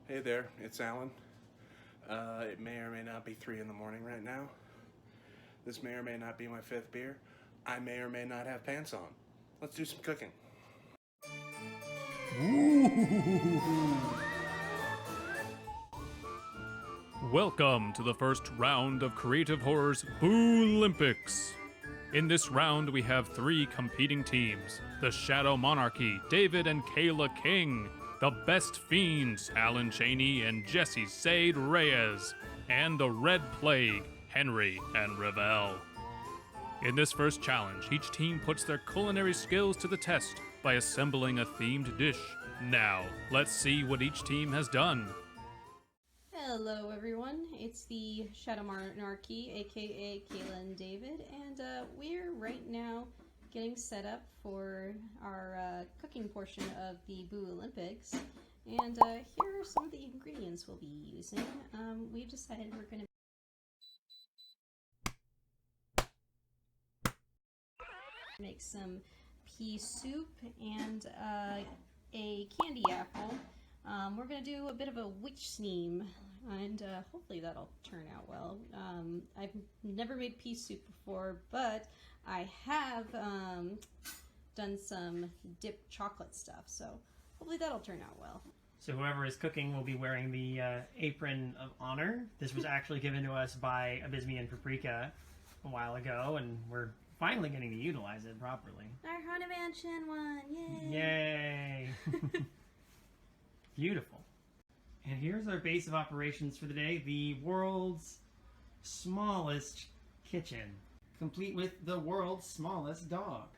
Hey there, it's Alan. It may or may not be 3 in the morning right now. This may or may not be my 5th beer. I may or may not have pants on. Let's do some cooking. Welcome to the first round of Creative Horror's Boolympics. In this round, we have 3 competing teams. The Shadow Monarchy, David and Kayla King. The Best Fiends, Alan Cheney and Jesse Sade Reyes. And the Red Plague, Henry and Ravel. In this first challenge, each team puts their culinary skills to the test by assembling a themed dish. Now, let's see what each team has done. Hello everyone, it's the Shadow Monarchy, aka Kayla and David, and we're right now getting set up for our cooking portion of the Boolympics. And here are some of the ingredients we'll be using. We've decided we're going to make some pea soup and a candy apple. We're going to do a bit of a witch steam, and hopefully that'll turn out well. I've never made pea soup before, but I have done some dipped chocolate stuff, so hopefully that'll turn out well. So whoever is cooking will be wearing the apron of honor. This was actually given to us by Abysme and Paprika a while ago, and we're finally getting to utilize it properly. Our Haunted Mansion one! Yay! Yay! Beautiful. And here's our base of operations for the day, the world's smallest kitchen, complete with the world's smallest dog.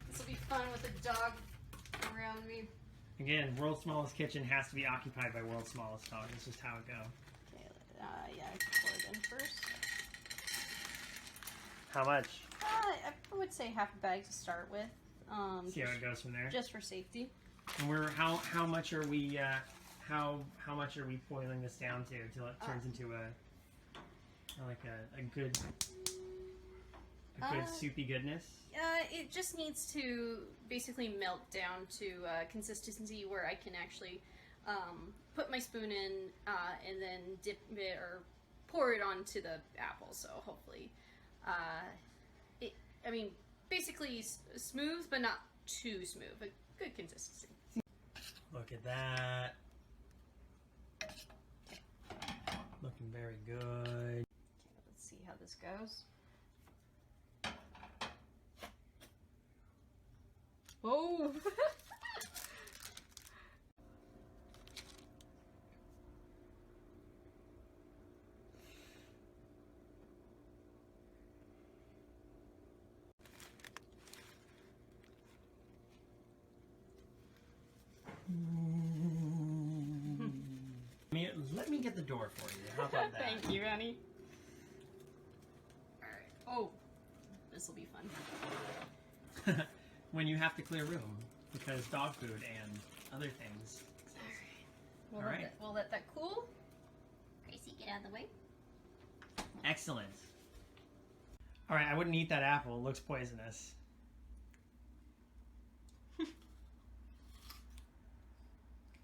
This will be fun with a dog around me. Again, world's smallest kitchen has to be occupied by world's smallest dog. That's just how it goes. Okay, yeah, I can pour it in first. How much? I would say half a bag to start with. See how it goes from there. Just for safety. And we're how much are we how much are we boiling this down to till it turns into a good soupy goodness? It just needs to basically melt down to consistency where I can actually put my spoon in and then dip it or pour it onto the apple. So hopefully, basically smooth, but not too smooth. A good consistency. Look at that. Looking very good. Okay, let's see how this goes. Oh! Let me get the door for you. How about that? Thank you, honey. Alright. Oh, this will be fun. When you have to clear room because dog food and other things. Alright. We'll let that cool. Gracie, get out of the way. Excellent. Alright, I wouldn't eat that apple. It looks poisonous.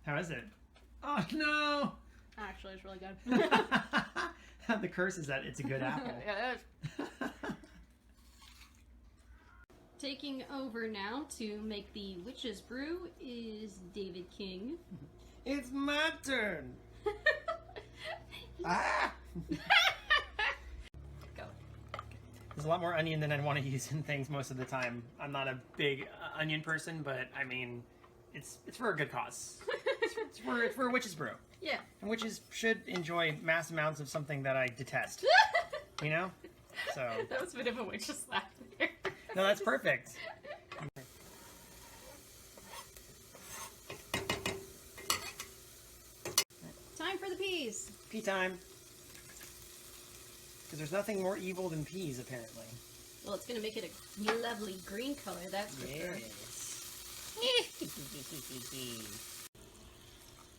How is it? Oh no! Actually, it's really good. The curse is that it's a good apple. Yeah, it is. Taking over now to make the witch's brew is David King. It's my turn! Ah! Go. There's a lot more onion than I'd want to use in things most of the time. I'm not a big onion person, but I mean, it's for a good cause. It's for a witch's brew. Yeah. And witches should enjoy mass amounts of something that I detest. You know? So. That was a bit of a witch's slap there. No, that's perfect. Time for the peas. Pea time. Because there's nothing more evil than peas, apparently. Well, it's going to make it a lovely green color, that's for sure.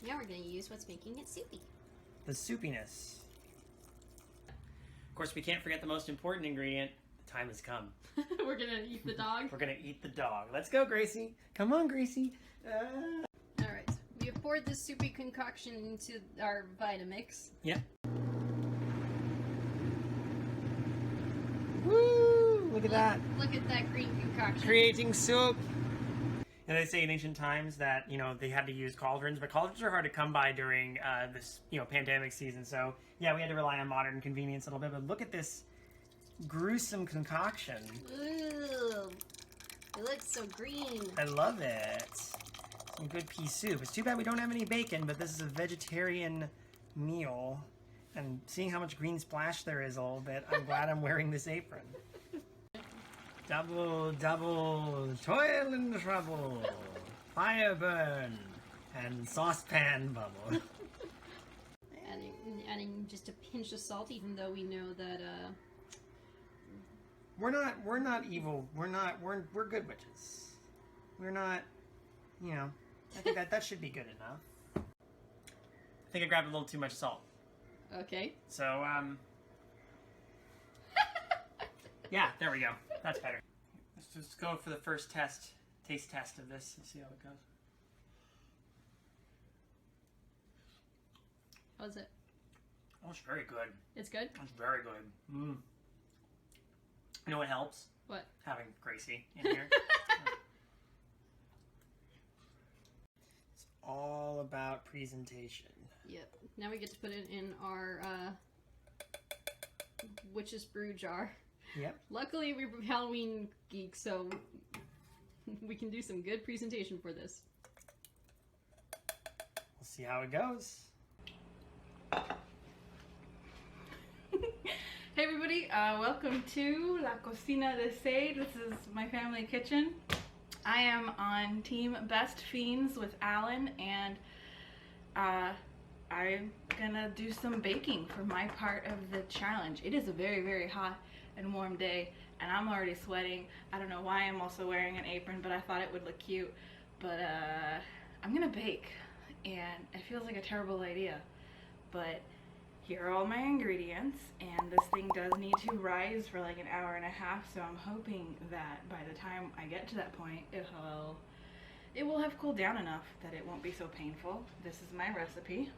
Now we're going to use what's making it soupy. The soupiness. Of course, we can't forget the most important ingredient. The time has come. We're going to eat the dog? We're going to eat the dog. Let's go, Gracie. Come on, Gracie. Alright, we We have poured this soupy concoction into our Vitamix. Yep. Woo! Look at that. Look at that green concoction. Creating soup. And they say in ancient times that, they had to use cauldrons, but cauldrons are hard to come by during this, pandemic season. So, yeah, we had to rely on modern convenience a little bit. But look at this gruesome concoction. Ooh, it looks so green. I love it. Some good pea soup. It's too bad we don't have any bacon, but this is a vegetarian meal. And seeing how much green splash there is a little bit, I'm glad I'm wearing this apron. Double, toil and trouble, fire burn, and saucepan bubble. Adding just a pinch of salt, even though we know that We're not evil. We're good witches. We're not, I think that should be good enough. I think I grabbed a little too much salt. Okay. So, yeah, there we go. That's better. Let's just go for the first taste test of this and see how it goes. How's it? Oh, it's very good. It's good? It's very good. You know what helps? What? Having Gracie in here. It's all about presentation. Yep. Now we get to put it in our witch's brew jar. Yep. Luckily, we're Halloween geeks, so we can do some good presentation for this. We'll see how it goes. Hey everybody, welcome to La Cocina de Sade. This is my family kitchen. I am on Team Best Fiends with Alan, and I'm gonna do some baking for my part of the challenge. It is a very, very hot and warm day, and I'm already sweating. I don't know why I'm also wearing an apron, but I thought it would look cute. But I'm gonna bake, and it feels like a terrible idea, but here are all my ingredients, and this thing does need to rise for like an hour and a half, so I'm hoping that by the time I get to that point, it will have cooled down enough that it won't be so painful. This is my recipe.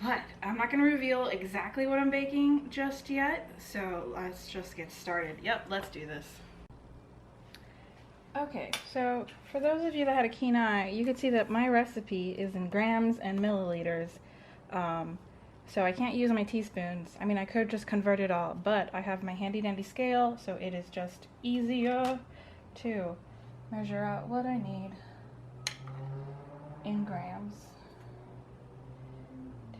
But I'm not going to reveal exactly what I'm baking just yet, so let's just get started. Yep, let's do this. Okay, so for those of you that had a keen eye, you could see that my recipe is in grams and milliliters. So I can't use my teaspoons. I mean, I could just convert it all, but I have my handy dandy scale, so it is just easier to measure out what I need in grams.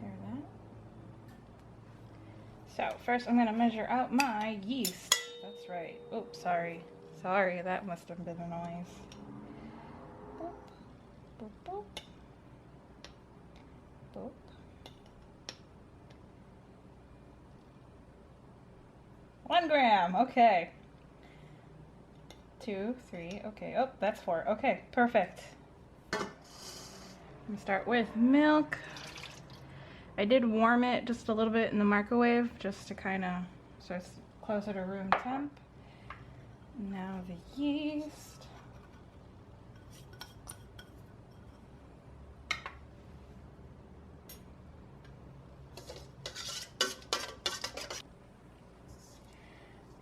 Tear that. So first I'm gonna measure out my yeast. That's right. Oops, sorry. Sorry, that must have been a noise. Boop, boop, boop. Boop. 1 gram, okay. 2, 3, okay. Oh, that's 4. Okay, perfect. We start with milk. I did warm it just a little bit in the microwave just to kind of, so it's closer to room temp. Now the yeast.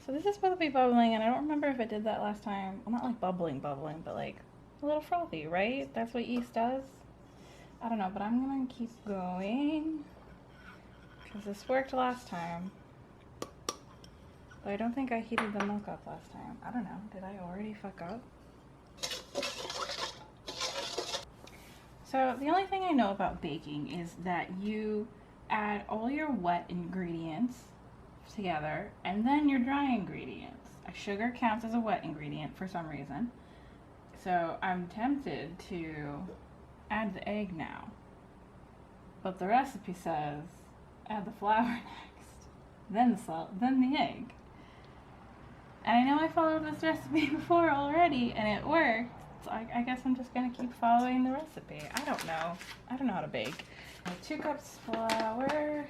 So this is supposed to be bubbling, and I don't remember if it did that last time. Well, not like bubbling, but like a little frothy, right? That's what yeast does. I don't know, but I'm gonna keep going because this worked last time. But I don't think I heated the milk up last time. I don't know. Did I already fuck up? So the only thing I know about baking is that you add all your wet ingredients together and then your dry ingredients. Sugar counts as a wet ingredient for some reason. So I'm tempted to add the egg now. But the recipe says add the flour next, then the salt, then the egg. And I know I followed this recipe before already and it worked. So I guess I'm just gonna keep following the recipe. I don't know. I don't know how to bake. 2 cups flour.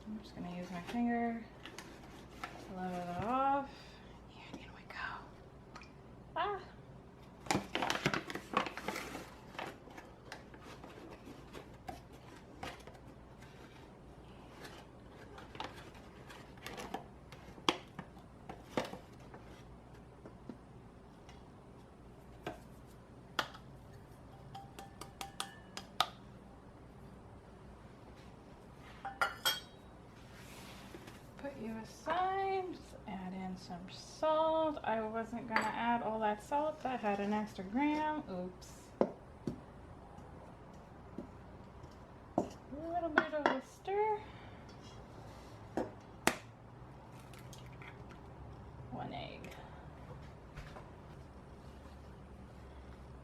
I'm just gonna use my finger to level it off. And in we go. Ah! side. Just add in some salt. I wasn't gonna add all that salt. That had an extra gram. Oops. A little bit of a stir. 1 egg.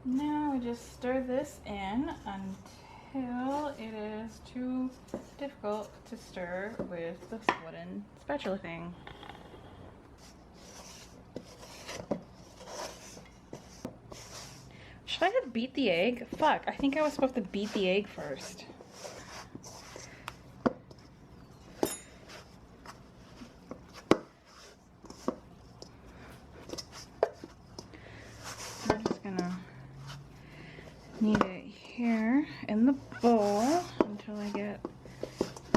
Now we just stir this in until it is too difficult to stir with this wooden spatula thing. Should I have beat the egg? Fuck, I think I was supposed to beat the egg first. I'm just gonna knead it here in the bowl until I get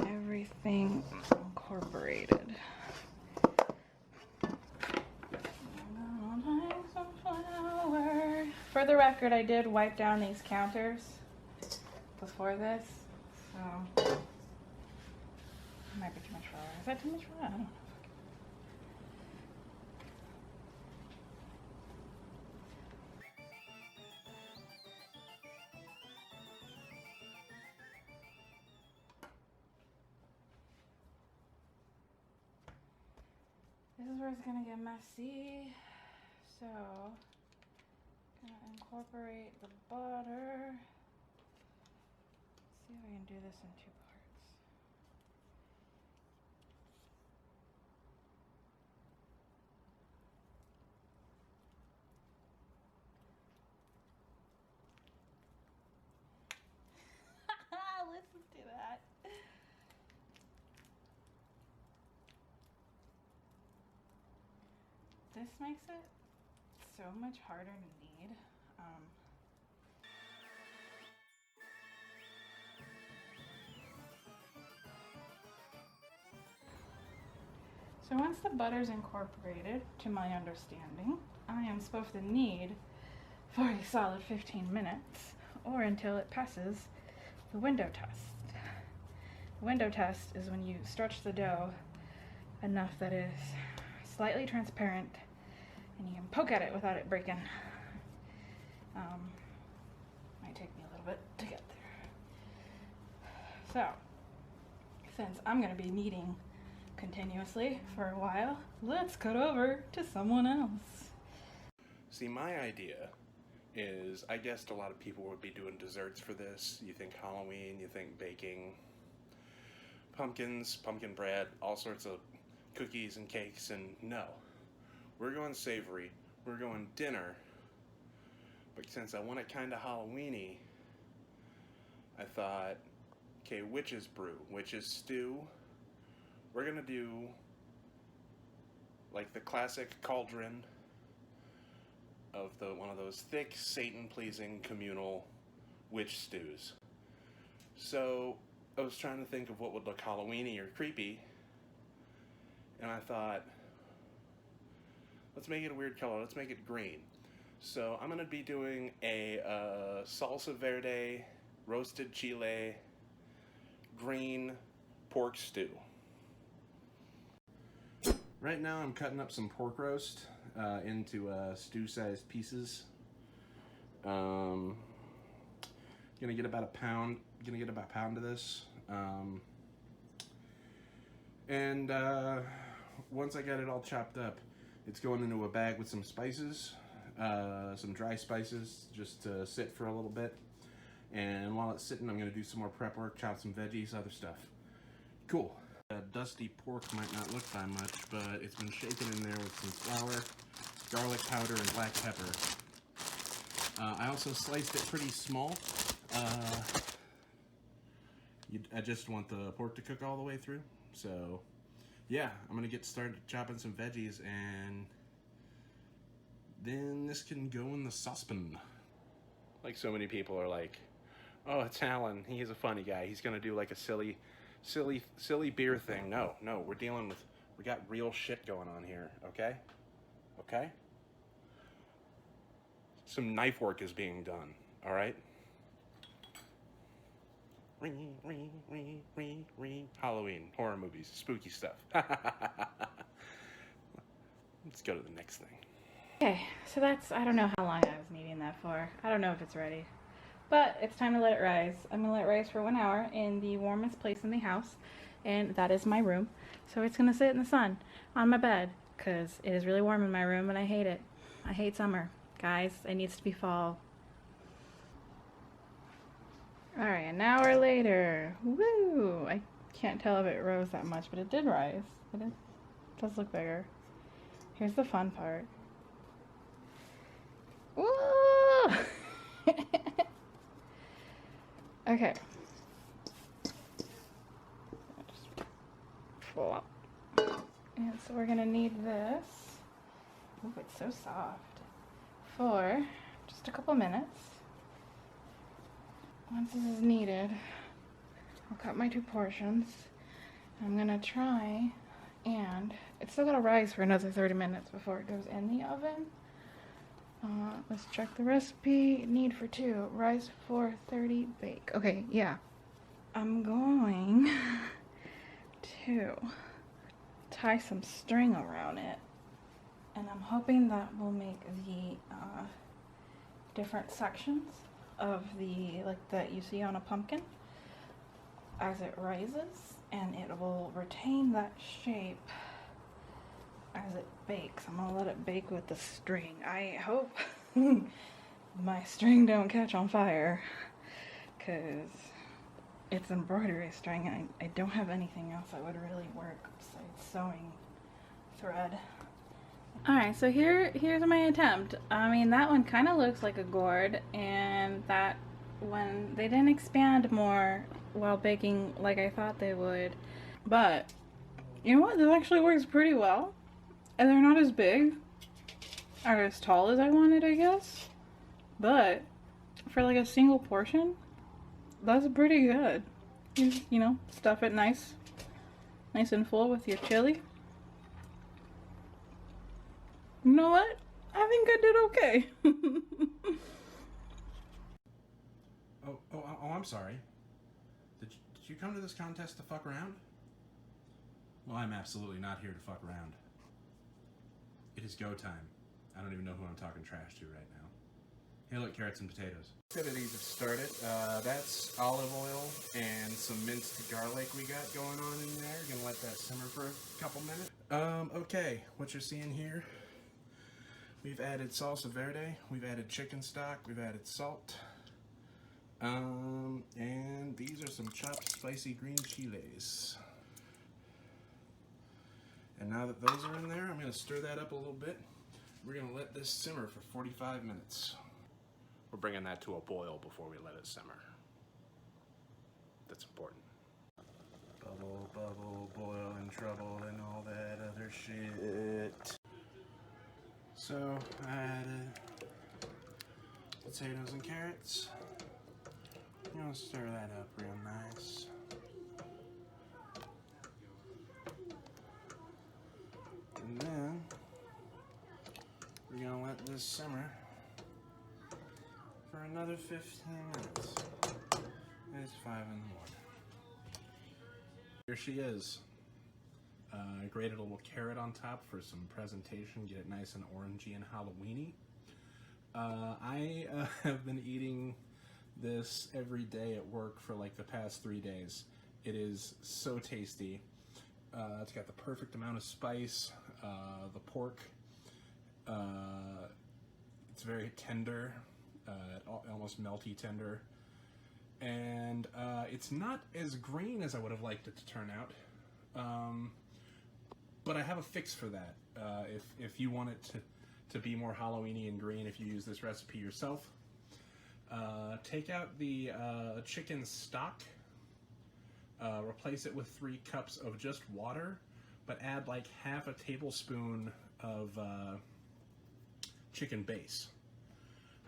everything incorporated. I'm gonna take some flour. For the record, I did wipe down these counters before this, so it might be too much flour. Is that too much flour? I don't know. This is where it's gonna get messy. So, gonna incorporate the butter. See if I can do this in 2 parts. Listen to that. This makes it so much harder to knead. So once the butter's incorporated, to my understanding, I am supposed to knead for a solid 15 minutes or until it passes the window test. The window test is when you stretch the dough enough that it is slightly transparent and you can poke at it without it breaking. Might take me a little bit to get there. So, since I'm going to be kneading continuously for a while, let's cut over to someone else. See, my idea is, I guessed a lot of people would be doing desserts for this. You think Halloween, you think baking, pumpkins, pumpkin bread, all sorts of cookies and cakes, and no. We're going savory, we're going dinner, but since I want it kind of Halloween-y, I thought, okay, witch's brew, witch's stew. We're gonna do like the classic cauldron of one of those thick, Satan-pleasing communal witch stews. So I was trying to think of what would look Halloween-y or creepy, and I thought, let's make it a weird color. Let's make it green. So I'm gonna be doing a salsa verde, roasted chile, green pork stew. Right now I'm cutting up some pork roast into stew-sized pieces. Gonna get about a pound. Gonna get about a pound of this. Once I got it all chopped up, it's going into a bag with some spices, some dry spices, just to sit for a little bit. And while it's sitting, I'm gonna do some more prep work, chop some veggies, other stuff. Cool. Dusty pork might not look by much, but it's been shaken in there with some flour, garlic powder, and black pepper. I also sliced it pretty small. I just want the pork to cook all the way through. So, yeah, I'm gonna get started chopping some veggies, and then this can go in the saucepan. Like so many people are like, oh, it's Alan. He's a funny guy. He's gonna do like a silly beer thing. No, we got real shit going on here, okay? Okay? Some knife work is being done, all right? Halloween, horror movies, spooky stuff. Let's go to the next thing. Okay, so that's, I don't know how long I was needing that for. I don't know if it's ready. But it's time to let it rise. I'm gonna let it rise for 1 hour in the warmest place in the house, and that is my room. So it's gonna sit in the sun on my bed, because it is really warm in my room and I hate it. I hate summer. Guys, it needs to be fall. Alright, an hour later. Woo! I can't tell if it rose that much, but it did rise. It does look bigger. Here's the fun part. Woo! Okay. Just flop. And so we're gonna need this. Ooh, it's so soft. For just a couple minutes. Once this is needed, I'll cut my 2 portions. I'm gonna try, and it's still gotta rise for another 30 minutes before it goes in the oven. Let's check the recipe. Need for 2. Rise for 30. Bake. Okay, yeah. I'm going to tie some string around it, and I'm hoping that will make the different sections of the, like, that you see on a pumpkin as it rises, and it will retain that shape as it bakes. I'm gonna let it bake with the string. I hope my string don't catch on fire, because it's embroidery string and I don't have anything else that would really work besides sewing thread. Alright, so here's my attempt. I mean, that one kind of looks like a gourd, and that one, they didn't expand more while baking like I thought they would. But, you know what? This actually works pretty well. And they're not as big or as tall as I wanted, I guess. But for like a single portion, that's pretty good. You know, stuff it nice and full with your chili. You know what? I think I did okay. Oh, I'm sorry. Did you come to this contest to fuck around? Well, I'm absolutely not here to fuck around. It is go time. I don't even know who I'm talking trash to right now. Hey, look, carrots and potatoes. Look at these have started. That's olive oil and some minced garlic we got going on in there. Gonna let that simmer for a couple minutes. Okay, what you're seeing here, we've added salsa verde, we've added chicken stock, we've added salt. And these are some chopped spicy green chiles. And now that those are in there, I'm going to stir that up a little bit. We're going to let this simmer for 45 minutes. We're bringing that to a boil before we let it simmer. That's important. Bubble, bubble, boil and trouble and all that other shit. So I added potatoes and carrots. I'm going to stir that up real nice. And then we're going to let this simmer for another 15 minutes. It's 5 in the morning. Here she is. I grated a little carrot on top for some presentation, get it nice and orangey and Halloweeny. I have been eating this every day at work for like the past 3 days. It is so tasty. It's got the perfect amount of spice. The pork, it's very tender, almost melty tender, and it's not as green as I would have liked it to turn out, but I have a fix for that. If you want it to be more Halloweeny and green, if you use this recipe yourself, take out the chicken stock, replace it with 3 cups of just water, but add like half a tablespoon of chicken base.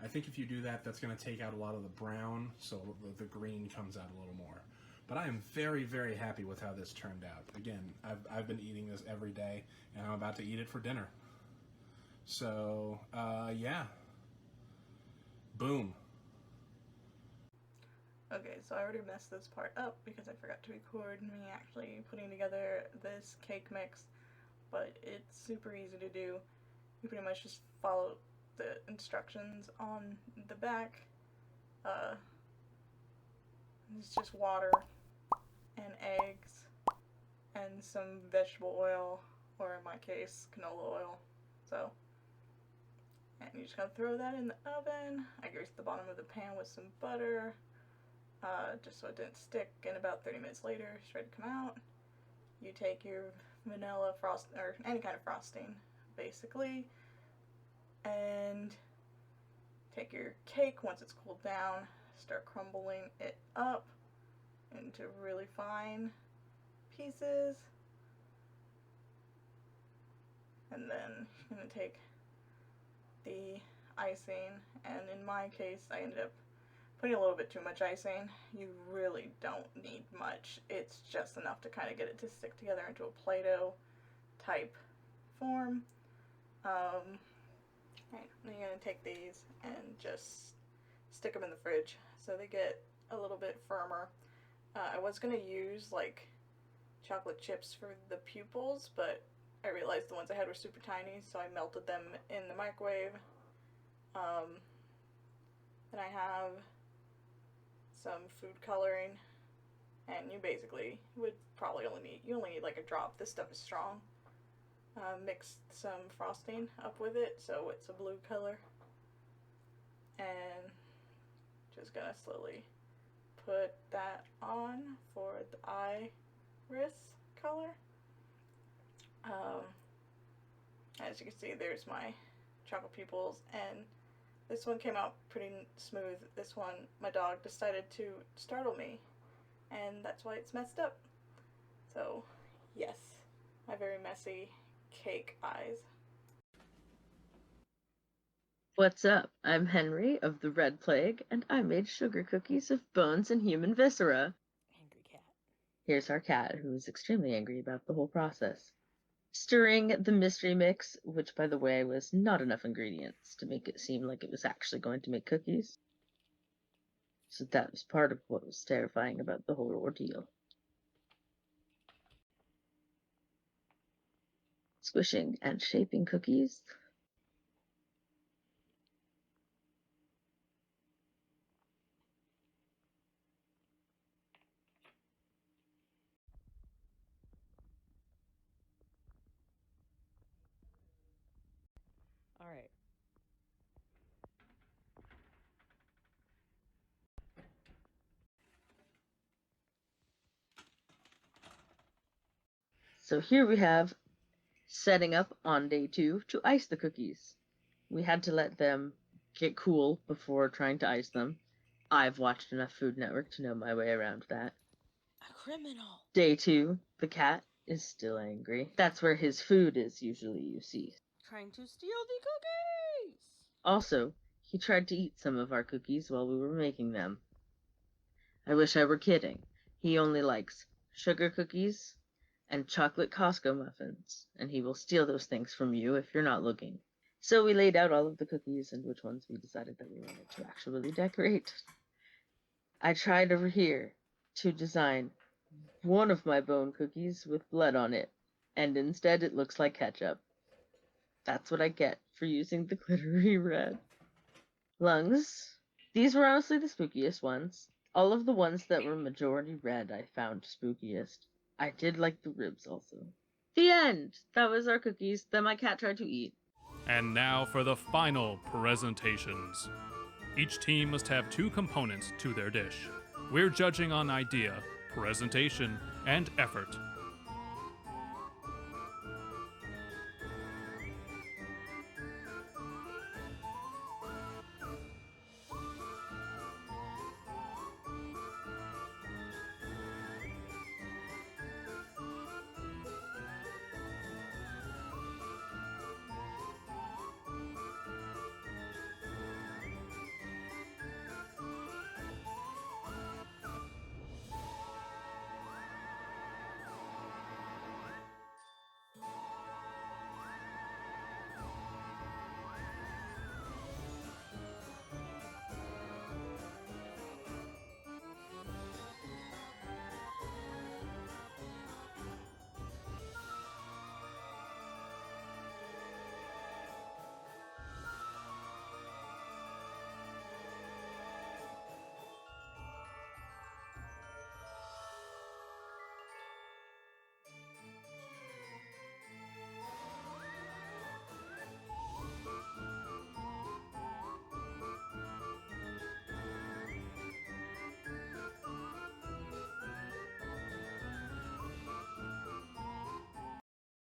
I think if you do that, that's going to take out a lot of the brown, so the green comes out a little more. But I am very, very happy with how this turned out. Again, I've been eating this every day, and I'm about to eat it for dinner. So, yeah. Boom. Okay, Okay, so I already messed this part up because I forgot to record me actually putting together this cake mix, but it's super easy to do. You pretty much just follow the instructions on the back. It's just water and eggs and some vegetable oil, or in my case, canola oil. So, and you just gotta throw that in the oven. I greased the bottom of the pan with some butter, just so it didn't stick, and about 30 minutes later, it's ready to come out. You take your vanilla frost, or any kind of frosting, basically, and take your cake once it's cooled down, start crumbling it up into really fine pieces, and then you're going to take the icing, and in my case I ended up putting a little bit too much icing. You really don't need much, it's just enough to kind of get it to stick together into a Play-Doh type form. Right, then you're going to take these and just stick them in the fridge so they get a little bit firmer. I was going to use like chocolate chips for the pupils, but I realized the ones I had were super tiny, so I melted them in the microwave. Then I have some food coloring, and you basically would probably only need like a drop. This stuff is strong. Mixed some frosting up with it so it's a blue color, and just gonna slowly put that on for the iris color. As you can see, there's my chocolate pupils, and this one came out pretty smooth. This one, my dog decided to startle me, and that's why it's messed up. So yes, my very messy cake eyes. What's up? I'm Henry of the Red Plague, and I made sugar cookies of bones and human viscera. Angry cat. Here's our cat, who is extremely angry about the whole process. Stirring the mystery mix, which, by the way, was not enough ingredients to make it seem like it was actually going to make cookies. So that was part of what was terrifying about the whole ordeal. Squishing and shaping cookies. All right. So here we have setting up on day 2 to ice the cookies. We had to let them get cool before trying to ice them. I've watched enough Food Network to know my way around that. A criminal. Day 2, the cat is still angry. That's where his food is usually, you see. Trying to steal the cookies. Also, he tried to eat some of our cookies while we were making them. I wish I were kidding. He only likes sugar cookies and chocolate Costco muffins, and he will steal those things from you if you're not looking. So we laid out all of the cookies and which ones we decided that we wanted to actually decorate. I tried over here to design one of my bone cookies with blood on it, and instead it looks like ketchup. That's what I get for using the glittery red. Lungs. These were honestly the spookiest ones. All of the ones that were majority red I found spookiest. I did like the ribs also. The end! That was our cookies that my cat tried to eat. And now for the final presentations. Each team must have 2 components to their dish. We're judging on idea, presentation, and effort.